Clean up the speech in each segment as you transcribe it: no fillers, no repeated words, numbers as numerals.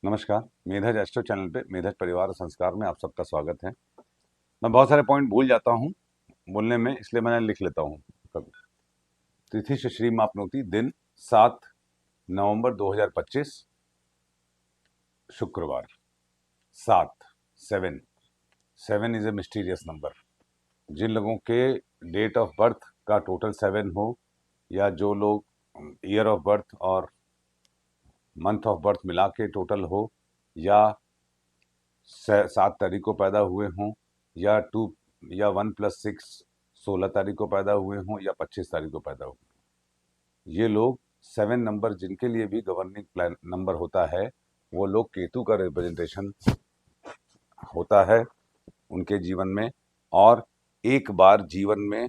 नमस्कार। मेधज astro channel पे मेधज परिवार और संस्कार में आप सबका स्वागत है। मैं बहुत सारे पॉइंट भूल जाता हूँ बोलने में, इसलिए मैंने लिख लेता हूँ कभी। तिथि से श्री मापनोती, दिन 7 नवंबर 2025, शुक्रवार। 7 7 7 इज ए मिस्टीरियस नंबर। जिन लोगों के डेट ऑफ बर्थ का टोटल 7 हो, या जो लोग ईयर ऑफ बर्थ और मंथ ऑफ बर्थ मिला के टोटल हो, या 7 तारीख को पैदा हुए हों, या 1+6 16 तारीख को पैदा हुए हों, या 25 तारीख को पैदा हुए, ये लोग 7 नंबर जिनके लिए भी गवर्निंग प्लान नंबर होता है, वो लोग केतु का रिप्रेजेंटेशन होता है उनके जीवन में। और एक बार जीवन में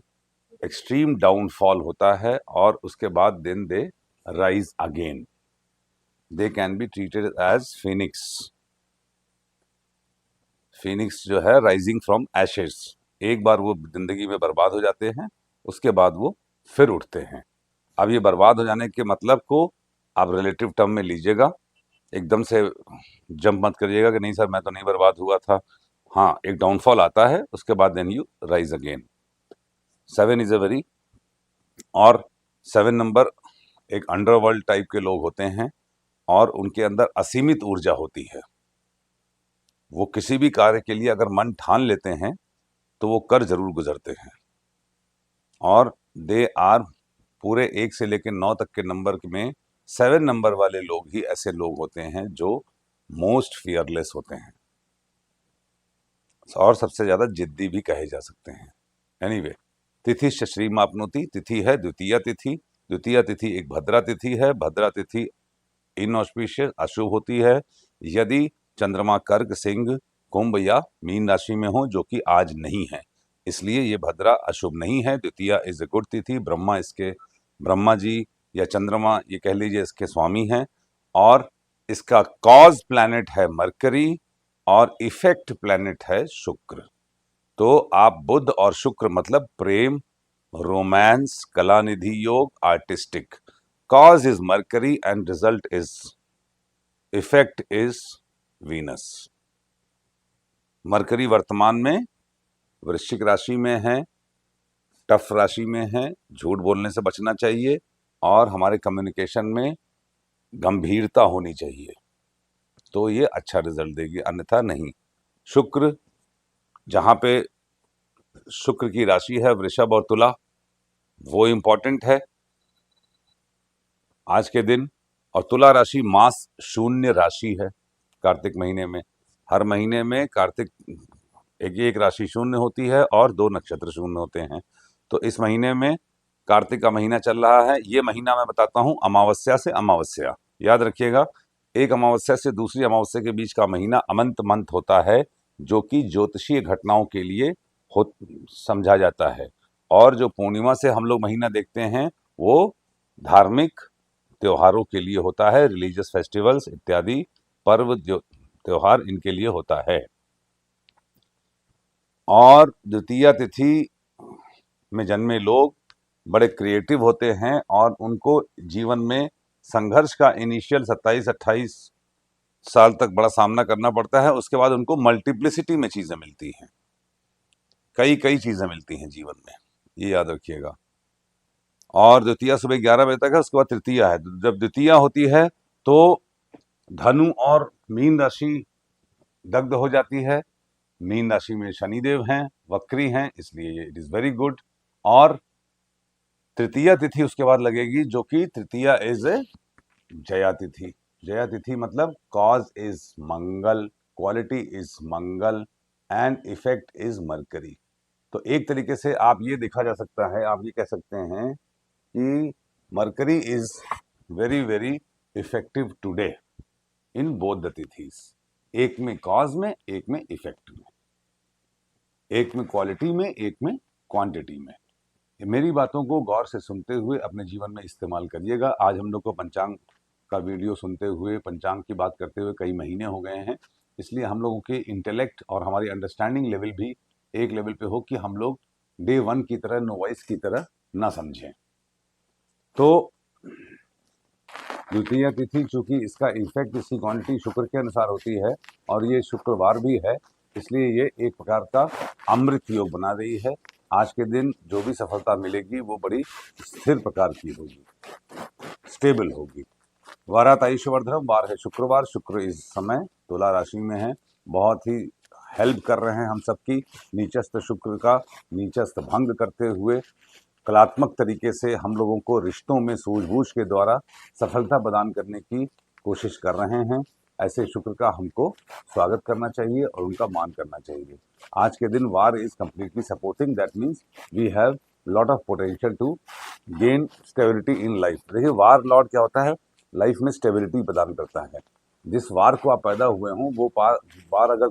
एक्सट्रीम डाउनफॉल होता है और उसके बाद then they rise again. They can be treated as phoenix. Phoenix जो है, राइजिंग फ्रॉम एशेस। एक बार वो जिंदगी में बर्बाद हो जाते हैं, उसके बाद वो फिर उठते हैं। अब ये बर्बाद हो जाने के मतलब को आप रिलेटिव टर्म में लीजिएगा, एकदम से जंप मत करिएगा कि नहीं सर मैं तो नहीं बर्बाद हुआ था। हाँ, एक डाउनफॉल आता है, उसके बाद then you rise again. 7 is a very, और 7 नंबर एक अंडरवर्ल्ड टाइप के लोग होते हैं और उनके अंदर असीमित ऊर्जा होती है। वो किसी भी कार्य के लिए अगर मन ठान लेते हैं तो वो कर जरूर गुजरते हैं। और दे आर पूरे 1 से लेकर 9 तक के नंबर में 7 नंबर वाले लोग ही ऐसे लोग होते हैं जो मोस्ट फियरलेस होते हैं और सबसे ज्यादा जिद्दी भी कहे जा सकते हैं। एनीवे, तिथि श्री मापनोती, तिथि है द्वितीया तिथि। द्वितीया तिथि एक भद्रा तिथि है। भद्रा तिथि इनऑस्पिशियस, अशुभ होती है यदि चंद्रमा कर्क, सिंह, कुंभ या मीन राशि में हो, जो कि आज नहीं है, इसलिए ये भद्रा अशुभ नहीं है। द्वितीया इज ए गुड तिथि। ब्रह्मा जी या चंद्रमा, ये कह लीजिए, इसके स्वामी हैं और इसका कॉज प्लैनेट है मरकरी और इफेक्ट प्लैनेट है शुक्र। तो आप बुध और शुक्र मतलब प्रेम, रोमांस, कलानिधि योग, artistic. Cause is mercury and result is, effect is Venus. Mercury वर्तमान में वृश्चिक राशि में है, टफ राशि में है, झूठ बोलने से बचना चाहिए और हमारे कम्युनिकेशन में गंभीरता होनी चाहिए, तो ये अच्छा रिजल्ट देगी, अन्यथा नहीं। शुक्र, जहां पे शुक्र की राशि है वृषभ और तुला, वो इंपॉर्टेंट है आज के दिन। और तुला राशि मास शून्य राशि है कार्तिक महीने में। हर महीने में कार्तिक एक राशि शून्य होती है और 2 नक्षत्र शून्य होते हैं। तो इस महीने में कार्तिक का महीना चल रहा है। ये महीना मैं बताता हूँ अमावस्या से अमावस्या, याद रखिएगा। एक अमावस्या से दूसरी अमावस्या के बीच का महीना अमंत मंथ होता है, जो कि ज्योतिषीय घटनाओं के लिए हो समझा जाता है। और जो पूर्णिमा से हम लोग महीना देखते हैं वो धार्मिक त्योहारों के लिए होता है, रिलीजियस फेस्टिवल्स इत्यादि पर्व त्योहार इनके लिए होता है। और द्वितीया तिथि में जन्मे लोग बड़े क्रिएटिव होते हैं और उनको जीवन में संघर्ष का इनिशियल 27-28 साल तक बड़ा सामना करना पड़ता है। उसके बाद उनको मल्टीप्लिसिटी में चीजें मिलती हैं, कई कई चीजें मिलती हैं जीवन में, ये याद रखिएगा। और द्वितीया सुबह 11 बजे तक है, उसके बाद तृतीया है। जब द्वितीया होती है तो धनु और मीन राशि दग्ध हो जाती है। मीन राशि में शनिदेव हैं, वक्री हैं, इसलिए ये इट इज वेरी गुड। और तृतीया तिथि उसके बाद लगेगी, जो कि तृतीया इज ए जया तिथि। जया तिथि मतलब cause is Mangal, quality is Mangal and effect is mercury. तो एक तरीके से आप ये देखा जा सकता है, आप ये कह सकते हैं कि mercury is very very effective today in both the तिथिस। एक में कॉज में, एक में इफेक्ट में, एक में क्वालिटी में, एक में क्वांटिटी में। मेरी बातों को गौर से सुनते हुए अपने जीवन में इस्तेमाल करिएगा। आज हम लोग को पंचांग का वीडियो सुनते हुए, पंचांग की बात करते हुए कई महीने हो गए हैं, इसलिए हम लोगों के इंटेलेक्ट और हमारी अंडरस्टैंडिंग लेवल भी एक लेवल पे हो कि हम लोग डे 1 की तरह, नोवाइस की तरह ना समझें। तो द्वितीया तिथि चूंकि इसका इफेक्ट, इसकी क्वांटिटी शुक्र के अनुसार होती है और ये शुक्रवार भी है, इसलिए ये एक प्रकार का अमृत योग बना रही है। आज के दिन जो भी सफलता मिलेगी वो बड़ी स्थिर प्रकार की होगी, स्टेबल होगी। वारात आयुष्यवर्धनम, वार है शुक्रवार। शुक्र इस समय तुला राशि में है, बहुत ही हेल्प कर रहे हैं हम सबकी। नीचस्थ शुक्र का नीचस्थ भंग करते हुए कलात्मक तरीके से हम लोगों को रिश्तों में सूझबूझ के द्वारा सफलता प्रदान करने की कोशिश कर रहे हैं। ऐसे शुक्र का हमको स्वागत करना चाहिए और उनका मान करना चाहिए। आज के दिन वार is completely supporting, that means we have lot of potential to gain stability in life. देखिए वार लॉर्ड क्या होता है, लाइफ में स्टेबिलिटी प्रदान करता है। जिस वार को आप पैदा हुए हों वो वार अगर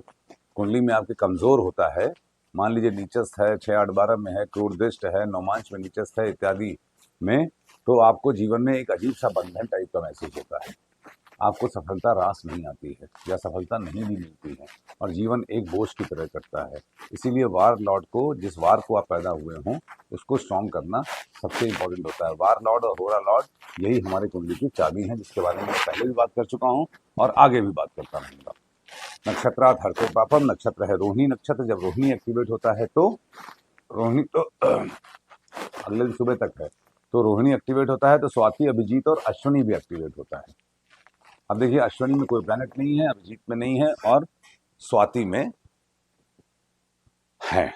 कुंडली में आपके कमजोर होता है, मान लीजिए नीचस्थ है, 6 8 12 में है, क्रूर दृष्ट है, नौमांश में नीचस्थ है इत्यादि में, तो आपको जीवन में एक अजीब सा बंधन टाइप का महसूस होता है। आपको सफलता रास नहीं आती है या सफलता नहीं भी मिलती है और जीवन एक बोझ की तरह कटता है। इसीलिए वार लॉर्ड को, जिस वार को आप पैदा हुए हों, उसको स्ट्रॉन्ग करना सबसे इंपॉर्टेंट होता है। वार लॉर्ड और होरा लॉर्ड यही हमारे कुंडली की चाबी है, जिसके बारे में मैं पहले भी बात कर चुका हूँ और आगे भी बात करता रहूँगा। नक्षत्रात हरते पापम, नक्षत्र है रोहिणी नक्षत्र। जब रोहिणी एक्टिवेट होता है तो रोहिणी तो अगले दिन सुबह तक है, तो रोहिणी एक्टिवेट होता है तो स्वाति, अभिजीत और अश्विनी भी एक्टिवेट होता है। अब देखिए अश्विनी में कोई प्लैनेट नहीं है, अभिजीत में नहीं है और स्वाति में है,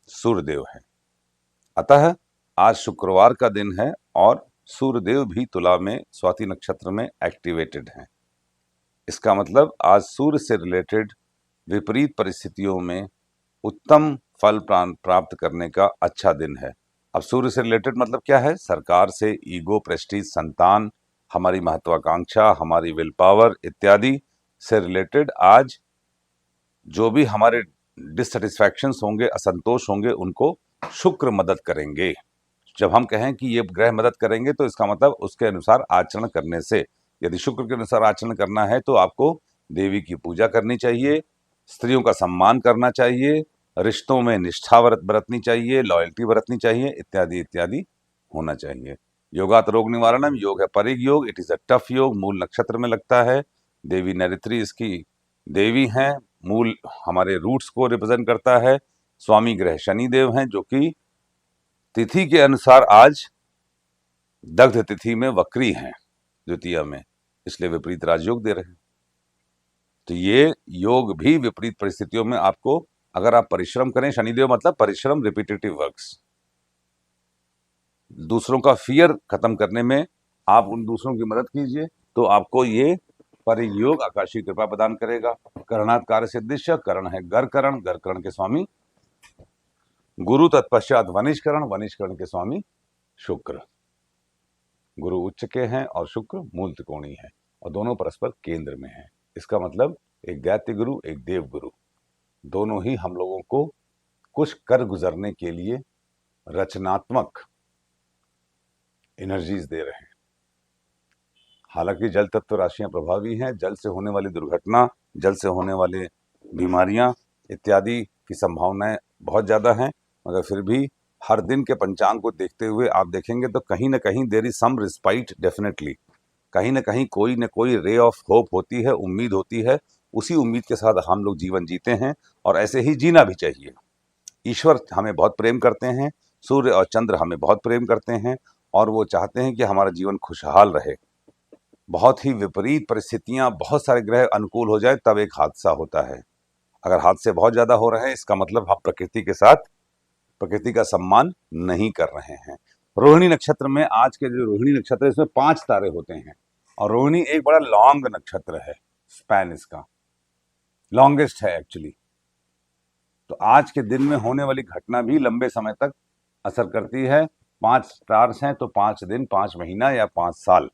सूर्यदेव है। अतः आज शुक्रवार का दिन है और सूर्यदेव भी तुला में स्वाति नक्षत्र में एक्टिवेटेड हैं। इसका मतलब आज सूर्य से रिलेटेड विपरीत परिस्थितियों में उत्तम फल प्राप्त करने का अच्छा दिन है। अब सूर्य से रिलेटेड मतलब क्या है, सरकार से ईगो, प्रेस्टीज, संतान, हमारी महत्वाकांक्षा, हमारी विल पावर इत्यादि से रिलेटेड आज जो भी हमारे डिससेटिस्फैक्शंस होंगे, असंतोष होंगे, उनको शुक्र मदद करेंगे। जब हम कहें कि ये ग्रह मदद करेंगे तो इसका मतलब उसके अनुसार आचरण करने से, यदि शुक्र के अनुसार आचरण करना है तो आपको देवी की पूजा करनी चाहिए, स्त्रियों का सम्मान करना चाहिए, रिश्तों में निष्ठा बरतनी चाहिए, लॉयल्टी बरतनी चाहिए, इत्यादि इत्यादि होना चाहिए। योगात रोग निवारणम, योग है परिग योग, इट इज अ टफ योग, मूल नक्षत्र में लगता है। देवी नैऋत्री इसकी देवी हैं, मूल हमारे रूट्स को रिप्रेजेंट करता है। स्वामी ग्रह शनिदेव हैं जो कि तिथि के अनुसार आज दग्ध तिथि में वक्री हैं द्वितीया में, इसलिए विपरीत राजयोग दे रहे हैं। तो ये योग भी विपरीत परिस्थितियों में आपको, अगर आप परिश्रम करें, शनिदेव मतलब परिश्रम, रिपीटेटिव वर्क्स, दूसरों का फियर खत्म करने में आप उन दूसरों की मदद कीजिए तो आपको ये परियोग आकाशीय कृपा प्रदान करेगा। करणात् कार्य सिद्धिश्य, करण है गरकरण, गरकरण के स्वामी गुरु, तत्पश्चात वनिष्करण, वनिष्करण के स्वामी शुक्र। गुरु उच्च के हैं और शुक्र मूल त्रिकोणी है और दोनों परस्पर केंद्र में हैं। इसका मतलब एक दैत्य गुरु, एक देव गुरु, दोनों ही हम लोगों को कुछ कर गुजरने के लिए रचनात्मक एनर्जीज दे रहे हैं। हालांकि जल तत्व राशियां प्रभावी हैं, जल से होने वाली दुर्घटना, जल से होने वाले बीमारियां इत्यादि की संभावनाएं बहुत ज़्यादा हैं, मगर फिर भी हर दिन के पंचांग को देखते हुए आप देखेंगे तो कहीं ना कहीं there is some respite, definitely कहीं ना कहीं कोई न कोई रे ऑफ होप होती है, उम्मीद होती है। उसी उम्मीद के साथ हम लोग जीवन जीते हैं और ऐसे ही जीना भी चाहिए। ईश्वर हमें बहुत प्रेम करते हैं, सूर्य और चंद्र हमें बहुत प्रेम करते हैं और वो चाहते हैं कि हमारा जीवन खुशहाल रहे। बहुत ही विपरीत परिस्थितियां, बहुत सारे ग्रह अनुकूल हो जाए तब एक हादसा होता है। अगर हादसे बहुत ज़्यादा हो रहे हैं इसका मतलब हम प्रकृति के साथ, प्रकृति का सम्मान नहीं कर रहे हैं। रोहिणी नक्षत्र में, आज के जो रोहिणी नक्षत्र है इसमें 5 तारे होते हैं और रोहिणी एक बड़ा लॉन्ग नक्षत्र है, स्पैन इसका लॉन्गेस्ट है एक्चुअली। तो आज के दिन में होने वाली घटना भी लंबे समय तक असर करती है। 5 स्टार्स हैं तो 5 दिन, 5 महीना या 5 साल।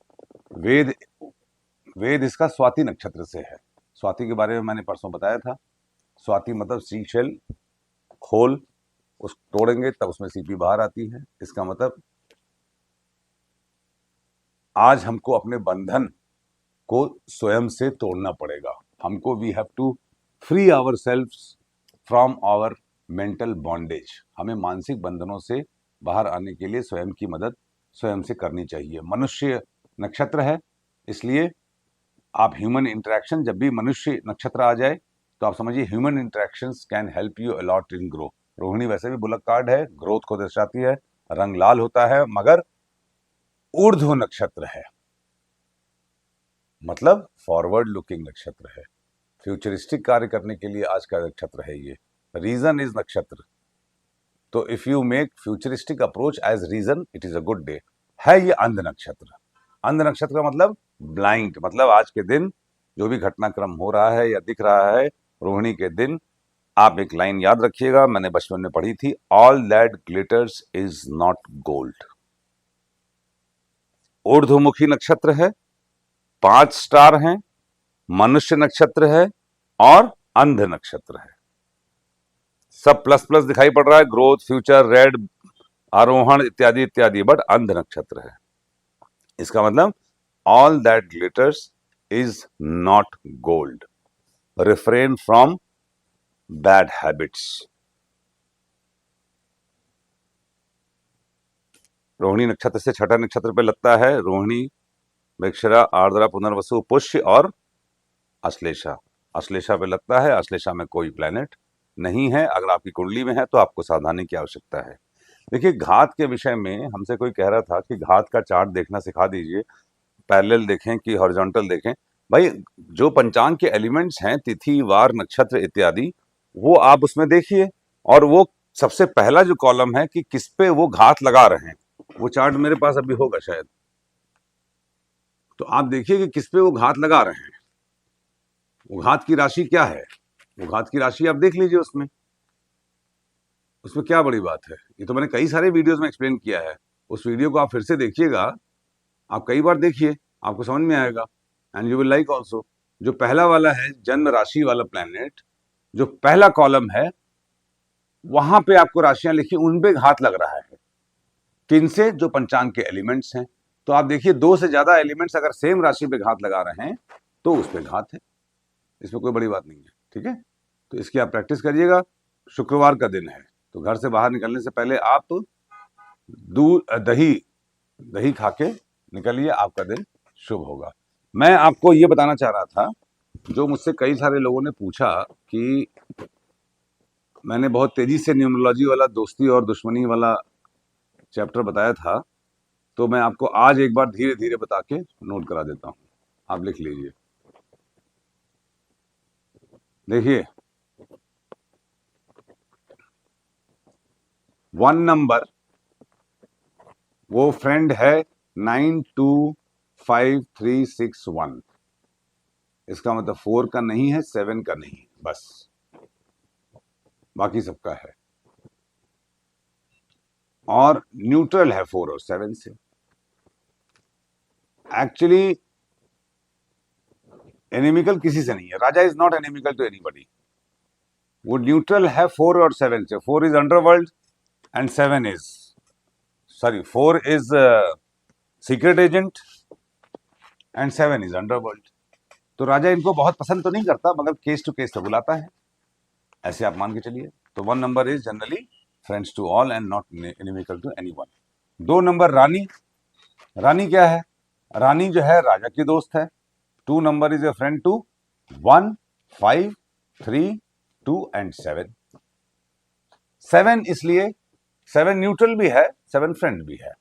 वेद इसका स्वाति नक्षत्र से है। स्वाति के बारे में मैंने परसों बताया था। स्वाति मतलब सी शेल, खोल, उस तोड़ेंगे तब उसमें सीपी बाहर आती है। इसका मतलब आज हमको अपने बंधन को स्वयं से तोड़ना पड़ेगा। हमको we have to free ourselves from our mental bondage. हमें मानसिक बंधनों से बाहर आने के लिए स्वयं की मदद स्वयं से करनी चाहिए। मनुष्य नक्षत्र है इसलिए आप ह्यूमन इंटरेक्शन, जब भी मनुष्य नक्षत्र आ जाए तो आप समझिए human interactions can help you a lot in grow. Rohini वैसे भी बुलक कार्ड है, ग्रोथ को दर्शाती है, रंग लाल होता है, मगर ऊर्ध्व नक्षत्र है, मतलब फॉरवर्ड लुकिंग नक्षत्र है, फ्यूचरिस्टिक कार्य करने के लिए आज का नक्षत्र है ये। रीजन इज नक्षत्र, तो if you make futuristic approach as reason, it is a good day. है ये अंध नक्षत्र। अंध नक्षत्र का मतलब ब्लाइंड, मतलब आज के दिन जो भी घटनाक्रम हो रहा है या दिख रहा है रोहिणी के दिन, आप एक लाइन याद रखिएगा, मैंने बचपन में पढ़ी थी, all that glitters is not gold. ऊर्ध्वमुखी नक्षत्र है, 5 स्टार हैं, मनुष्य नक्षत्र है और अंध नक्षत्र है। सब प्लस प्लस दिखाई पड़ रहा है, ग्रोथ, फ्यूचर, रेड, आरोहण इत्यादि इत्यादि, बट अंध नक्षत्र है। इसका मतलब all that glitters is not gold, refrain from bad habits. Rohini नक्षत्र से छठा नक्षत्र पे लगता है रोहिणी, मृगशिरा, आर्द्रा, पुनर्वसु, पुष्य और अश्लेषा। अश्लेषा पे लगता है, अश्लेषा में कोई प्लेनेट नहीं है। अगर आपकी कुंडली में है तो आपको सावधानी की आवश्यकता है। देखिए, घात के विषय में हमसे कोई कह रहा था कि घात का चार्ट देखना सिखा दीजिए, पैरेलल देखें कि हॉरिजॉन्टल देखें। भाई, जो पंचांग के एलिमेंट्स हैं, तिथि, वार, नक्षत्र इत्यादि, वो आप उसमें देखिए, और वो सबसे पहला जो कॉलम है कि किस पे वो घात लगा रहे हैं, वो चार्ट मेरे पास अभी होगा शायद, तो आप देखिए कि किस पे वो घात लगा रहे हैं, वो घात की राशि क्या है, वो घात की राशि आप देख लीजिए। उसमें उसमें क्या बड़ी बात है, ये तो मैंने कई सारे वीडियोस में एक्सप्लेन किया है। उस वीडियो को आप फिर से देखिएगा, आप कई बार देखिए, आपको समझ में आएगा, and you will like also. जो पहला वाला है जन्म राशि वाला प्लैनेट, जो पहला कॉलम है, वहां पे आपको राशियां लिखी, उन पे घात लग रहा है। किन से? जो पंचांग के एलिमेंट्स हैं। तो आप देखिए, 2 से ज्यादा एलिमेंट्स अगर सेम राशि पे घात लगा रहे हैं तो उस पे घात है, इसमें कोई बड़ी बात नहीं है, ठीक है। तो इसकी आप प्रैक्टिस करिएगा। शुक्रवार का दिन है, तो घर से बाहर निकलने से पहले आप दूध दही दही खा के निकलिए, आपका दिन शुभ होगा। मैं आपको ये बताना चाह रहा था, जो मुझसे कई सारे लोगों ने पूछा कि मैंने बहुत तेजी से न्यूमरोलॉजी वाला दोस्ती और दुश्मनी वाला चैप्टर बताया था, तो मैं आपको आज एक बार धीरे धीरे बता के नोट करा देता हूं। आप लिख लीजिए। देखिए, 1 नंबर, वो फ्रेंड है 925361। इसका मतलब 4 का नहीं है, 7 का नहीं, बस बाकी सबका है। और न्यूट्रल है 4 और 7 से। एक्चुअली एनिमिकल किसी से नहीं है। राजा is not inimical to anybody. वो न्यूट्रल है 4 और 7 से। 4 is underworld and 7 is, sorry, 4 is secret agent and 7 is underworld. तो राजा इनको बहुत पसंद तो नहीं करता, मगर केस टू केस तो बुलाता है, ऐसे आप मान के चलिए। तो 1 number is generally friends to all and not inimical to anyone. 2 number रानी। रानी क्या है? रानी जो है राजा की दोस्त है। 2 number is a friend to 1, 5, 3, 2 and 7। 7 इसलिए 7 न्यूट्रल भी है, 7 फ्रेंड भी है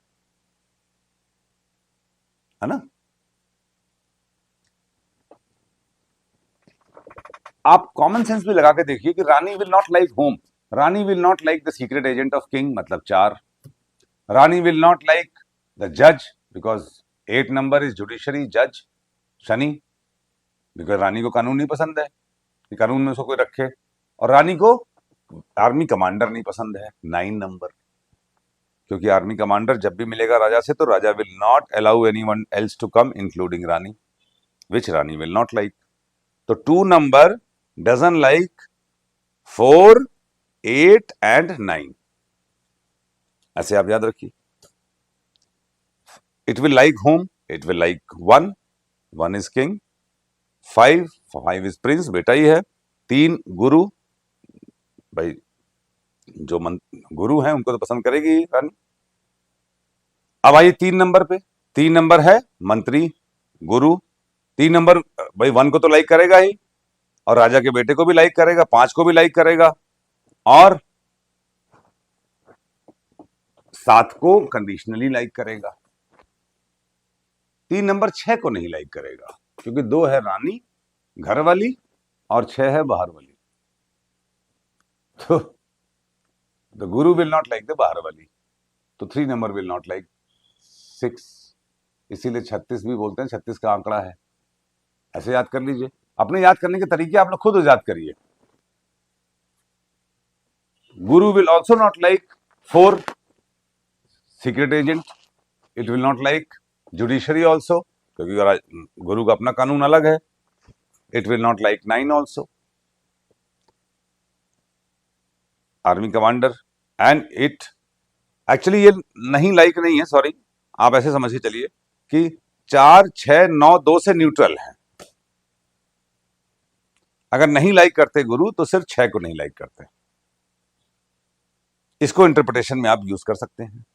ना। आप कॉमन सेंस भी लगा के देखिए कि रानी विल नॉट लाइक होम, रानी will not like the secret agent of king, मतलब 4। रानी विल नॉट लाइक द जज, बिकॉज 8 नंबर इज जुडिशरी जज, शनि, बिकॉज रानी को कानून नहीं पसंद है कि कानून में उसको कोई रखे। और रानी को आर्मी कमांडर नहीं पसंद है, 9 नंबर, क्योंकि आर्मी कमांडर जब भी मिलेगा राजा से तो राजा will not allow anyone else to come including रानी, विच रानी विल नॉट लाइक। तो 2 नंबर डजंट लाइक 4, 8 एंड 9, ऐसे आप याद रखिए। It will like home, it will like 1, 1 is king, 5, 5 is Prince, बेटा ही है। 3 गुरु, भाई जो गुरु हैं उनको तो पसंद करेगी रानी। अब आइए 3 नंबर पे। 3 नंबर है मंत्री, गुरु। 3 नंबर भाई 1 को तो लाइक करेगा ही, और राजा के बेटे को भी लाइक करेगा, 5 को भी लाइक करेगा, और 7 को कंडीशनली लाइक करेगा। 3 नंबर 6 को नहीं लाइक करेगा, क्योंकि 2 है रानी घर वाली और 6 है बाहर वाली। तो the Guru will not like the बाहर वाली, तो 3 नंबर विल नॉट लाइक 6। इसीलिए 36 भी बोलते हैं, 36 का आंकड़ा है। ऐसे याद कर लीजिए। अपने याद करने के तरीके आप लोग खुद याद करिए। गुरु will also not like 4 secret agent, it will not like judiciary also, क्योंकि गुरु का अपना कानून अलग है। It will not like 9 also, army commander. And it actually ये नहीं लाइक नहीं है, सॉरी, आप ऐसे समझ के चलिए कि 4, 6, 9, 2 से न्यूट्रल है। अगर नहीं लाइक करते गुरु तो सिर्फ 6 को नहीं लाइक करते। इसको इंटरप्रिटेशन में आप यूज कर सकते हैं।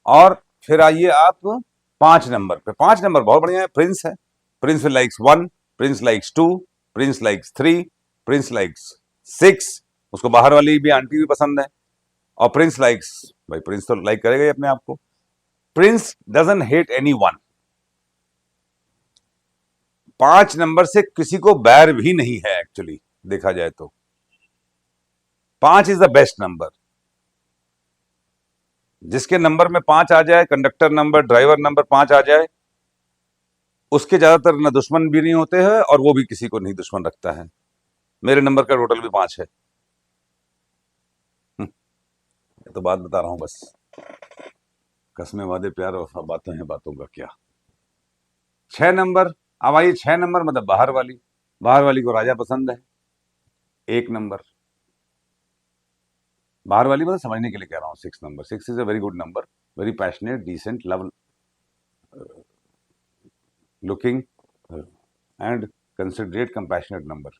और फिर आइए आप 5 नंबर पे। 5 नंबर बहुत बढ़िया है, प्रिंस है। Prince likes 1, Prince likes 2, Prince likes 3, Prince likes 6। उसको बाहर वाली भी आंटी भी पसंद है। और प्रिंस लाइक्स, भाई प्रिंस तो लाइक करेगा ही अपने आप को। Prince doesn't hate anyone. 5 number से किसी को बैर भी नहीं है एक्चुअली, देखा जाए तो 5 इज द बेस्ट नंबर। जिसके नंबर में 5 आ जाए, कंडक्टर नंबर, ड्राइवर नंबर 5 आ जाए, उसके ज्यादातर न दुश्मन भी नहीं होते हैं और वो भी किसी को नहीं दुश्मन रखता है। मेरे नंबर का टोटल भी 5 है। तो बात बता रहा हूं बस, कसमें वादे प्यार और बातों हैं बातों का क्या। 6 नंबर, अब आइए 6 नंबर मतलब बाहर वाली। बाहर वाली को राजा पसंद है। 1 नंबर बाहर वाली, मतलब समझने के लिए कह रहा हूं। 6 number, 6 is a very good number, very passionate, decent, love looking and considerate, compassionate number.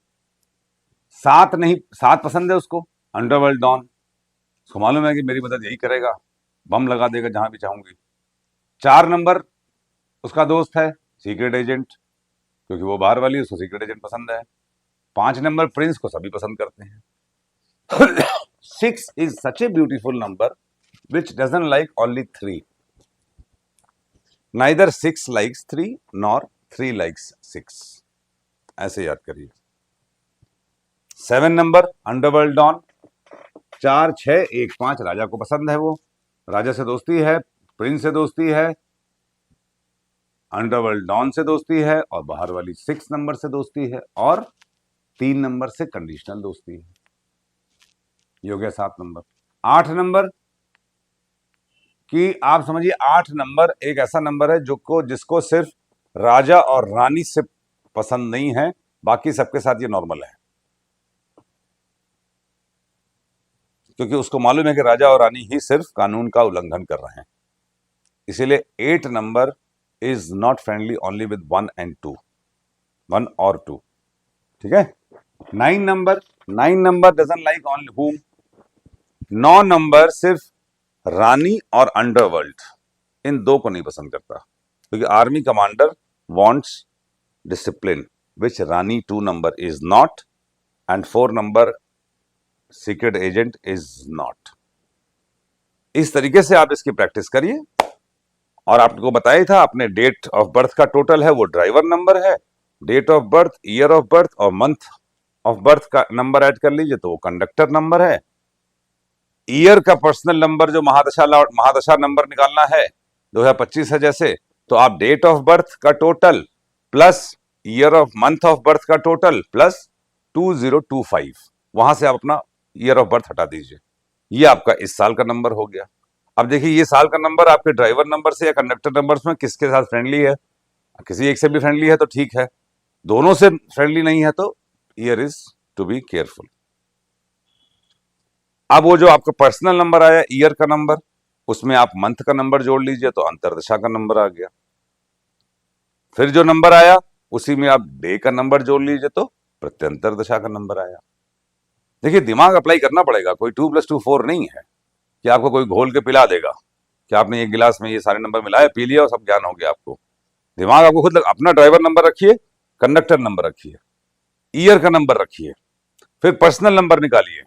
7 नहीं, 7 पसंद है उसको, अंडरवर्ल्ड डॉन। उसको मालूम है कि मेरी मदद यही करेगा, बम लगा देगा जहां भी चाहूंगी। 4 नंबर उसका दोस्त है, सीक्रेट एजेंट, क्योंकि वो बाहर वाली, उसको सीक्रेट एजेंट पसंद है। 5 नंबर प्रिंस को सभी पसंद करते हैं। 6 is such a beautiful number which doesn't like only 3. Neither 6 likes 3 nor 3 likes 6. ऐसे याद करिए। 7 नंबर अंडरवर्ल्ड डॉन, 4, 6, 1, 5 राजा को पसंद है। वो राजा से दोस्ती है, प्रिंस से दोस्ती है, अंडरवर्ल्ड डॉन से दोस्ती है, और बाहर वाली 6 नंबर से दोस्ती है, और 3 नंबर से कंडीशनल दोस्ती है। ये हो गया 7 नंबर। 8 नंबर कि आप समझिए 8 नंबर एक ऐसा नंबर है जिसको सिर्फ राजा और रानी से पसंद नहीं है, बाकी सबके साथ ये नॉर्मल है, क्योंकि उसको मालूम है कि राजा और रानी ही सिर्फ कानून का उल्लंघन कर रहे हैं। इसीलिए 8 number is not friendly only with 1 and 2, 1 और 2, ठीक है। 9 number doesn't like only whom। 9 number सिर्फ रानी और अंडरवर्ल्ड, इन 2 को नहीं पसंद करता, क्योंकि army commander wants discipline which Rani 2 number is not, and 4 number secret agent is not. इस तरीके से आप इसकी प्रैक्टिस करिए। और आपको बताया था, अपने डेट ऑफ बर्थ का टोटल है वो ड्राइवर नंबर है। Date of birth, year of birth और मंथ ऑफ बर्थ का नंबर ऐड कर लीजिए तो वो कंडक्टर नंबर है। ईयर का पर्सनल नंबर जो महादशा नंबर निकालना है 2025 है जैसे, तो आप डेट ऑफ बर्थ का total plus year of month of birth का टोटल प्लस 2025, वहां से आप अपना ईयर ऑफ बर्थ हटा दीजिए। ये आपका इस साल का नंबर हो गया। अब देखिए, ये साल का नंबर आपके ड्राइवर नंबर से या कंडक्टर नंबर में किसके साथ फ्रेंडली है। किसी एक से भी फ्रेंडली है तो ठीक है, दोनों से फ्रेंडली नहीं है तो year is to be careful. अब वो जो आपका पर्सनल नंबर आया, ईयर का नंबर, उसमें आप मंथ का नंबर जोड़ लीजिए तो अंतरदशा का नंबर आ गया। फिर जो नंबर आया उसी में आप डे का नंबर जोड़ लीजिए तो प्रत्यंतर दशा का नंबर आया। देखिए, दिमाग अप्लाई करना पड़ेगा, कोई 2 + 2 4 नहीं है कि आपको कोई घोल के पिला देगा कि आपने एक गिलास में ये सारे नंबर मिलाए, पी लिया और सब ज्ञान हो गया आपको। दिमाग आपको खुद अपना ड्राइवर नंबर रखिए, कंडक्टर नंबर रखिए, ईयर का नंबर रखिए, फिर पर्सनल नंबर निकालिए,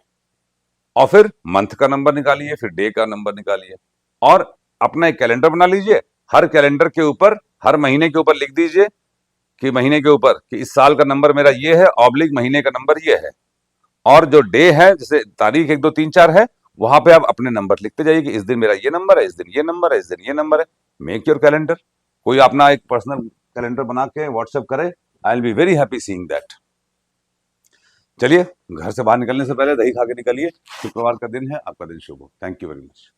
और फिर मंथ का नंबर निकालिए, फिर डे का नंबर निकालिए, और अपना एक कैलेंडर बना लीजिए। हर कैलेंडर के ऊपर, हर महीने के ऊपर लिख दीजिए कि महीने के ऊपर कि इस साल का नंबर मेरा ये है, ऑब्लिक महीने का नंबर ये है। और जो डे है, जैसे तारीख 1 2 3 4 है, वहां पे आप अपने नंबर लिखते जाइए कि इस दिन मेरा ये नंबर है, इस दिन ये नंबर है, इस दिन ये नंबर है। Make your calendar. कोई अपना एक पर्सनल कैलेंडर बना के व्हाट्सएप करे, I will be very happy seeing that. चलिए, घर से बाहर निकलने से पहले दही खा के निकलिए। शुक्रवार का दिन है, आपका दिन शुभ हो। Thank you very much.